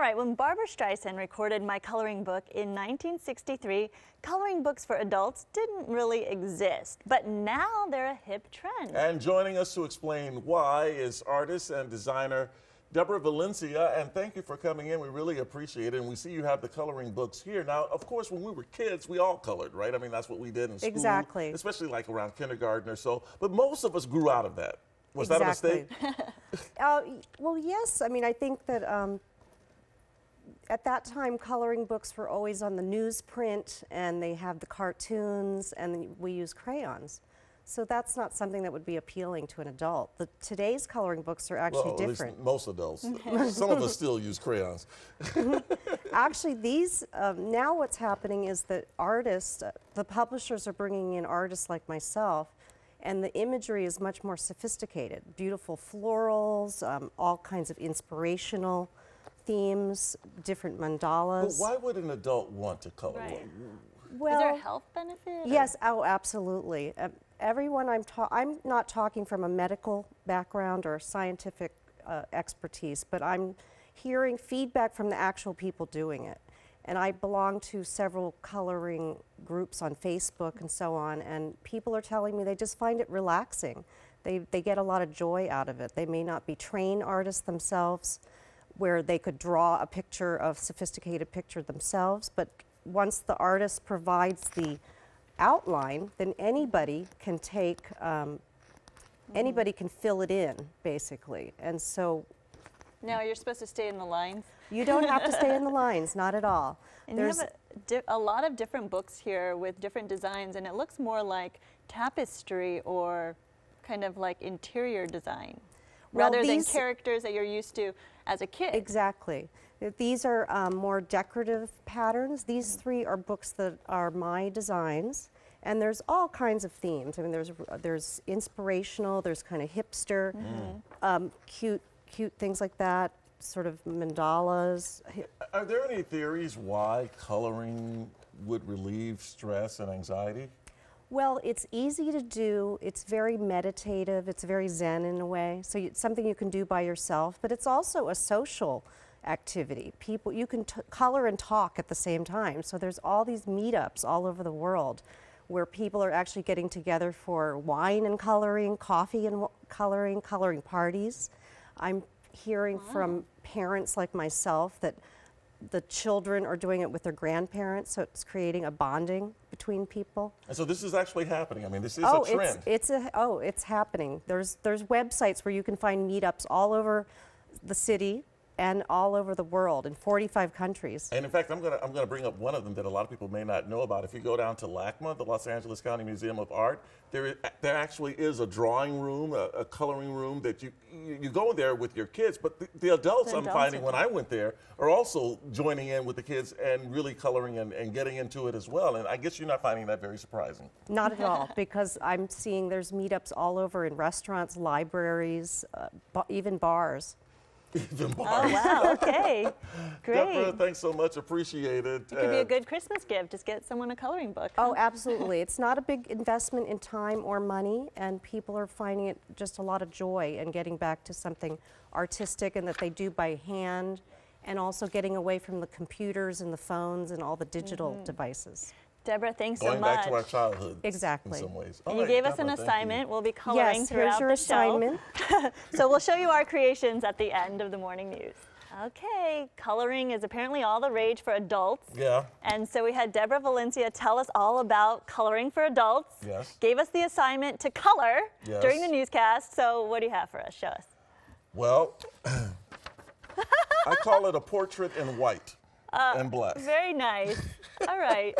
All right, when Barbra Streisand recorded My Coloring Book in 1963, coloring books for adults didn't really exist, but now they're a hip trend. And joining us to explain why is artist and designer Debra Valencia, and thank you for coming in. We really appreciate it, and we see you have the coloring books here. Now, of course, when we were kids, we all colored, right? I mean, that's what we did in school. Exactly. Especially like around kindergarten or so, but most of us grew out of that. Was that a mistake? Well, yes. I mean, I think that at that time, coloring books were always on the newsprint, and they have the cartoons, and we use crayons. So that's not something that would be appealing to an adult. Today's coloring books are actually different. At least most adults. Some of us still use crayons. Actually, these, now what's happening is that artists, the publishers are bringing in artists like myself, and the imagery is much more sophisticated. Beautiful florals, all kinds of inspirational themes, different mandalas. But why would an adult want to color? Right. Well, is there a health benefit? Yes, oh, absolutely. Everyone I'm not talking from a medical background or scientific expertise, but I'm hearing feedback from the actual people doing it. And I belong to several coloring groups on Facebook and so on, and people are telling me they just find it relaxing. They get a lot of joy out of it. They may not be trained artists themselves, where they could draw a picture of sophisticated picture themselves, but once the artist provides the outline, then anybody can take, anybody can fill it in, basically. And so... Now, you're supposed to stay in the lines? You don't have to stay in the lines, not at all. And you have a lot of different books here with different designs, and it looks more like tapestry or kind of like interior design, rather than characters that you're used to as a kid. Exactly. These are more decorative patterns. These three are books that are my designs, and there's all kinds of themes. I mean, there's inspirational, there's kind of hipster, cute things like that, sort of mandalas. Are there any theories why coloring would relieve stress and anxiety? Well, it's easy to do, it's very meditative, it's very zen in a way, so it's something you can do by yourself, but it's also a social activity. You can color and talk at the same time, so there's all these meetups all over the world where people are actually getting together for wine and coloring, coffee and coloring parties. I'm hearing from parents like myself that the children are doing it with their grandparents, so it's creating a bonding between people. And so this is actually happening. I mean, this is a trend. It's happening. There's websites where you can find meetups all over the city and all over the world in 45 countries. And in fact, I'm gonna bring up one of them that a lot of people may not know about. If you go down to LACMA, the Los Angeles County Museum of Art, there actually is a drawing room, a coloring room that you go there with your kids, but the adults I'm finding when I went there are also joining in with the kids and really coloring and getting into it as well. And I guess you're not finding that very surprising. Not at all, because I'm seeing there's meetups all over in restaurants, libraries, even bars. Even bars. Oh, wow, okay. Great. Debra, thanks so much, appreciate it. It could be a good Christmas gift, just get someone a coloring book. Oh, absolutely. It's not a big investment in time or money, and people are finding it just a lot of joy and getting back to something artistic and that they do by hand, and also getting away from the computers and the phones and all the digital devices. Debra, thanks so much. Going back to our childhood. Exactly. In some ways. And you gave us an assignment. We'll be coloring throughout the show. Assignment. So we'll show you our creations at the end of the morning news. Okay, coloring is apparently all the rage for adults. Yeah. And so we had Debra Valencia tell us all about coloring for adults. Yes. Gave us the assignment to color during the newscast. So what do you have for us? Show us. Well, I call it a portrait in white and black. Very nice. All right.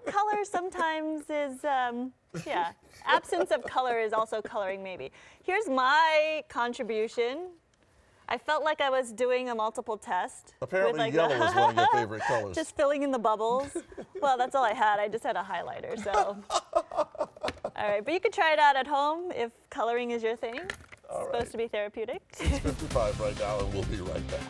Color sometimes is, yeah, absence of color is also coloring maybe. Here's my contribution. I felt like I was doing a multiple test. Apparently like yellow is one of your favorite colors. Just filling in the bubbles. Well, that's all I had. I just had a highlighter, so. All right, but you could try it out at home if coloring is your thing. It's supposed to be therapeutic. 6:55 right now, and we'll be right back.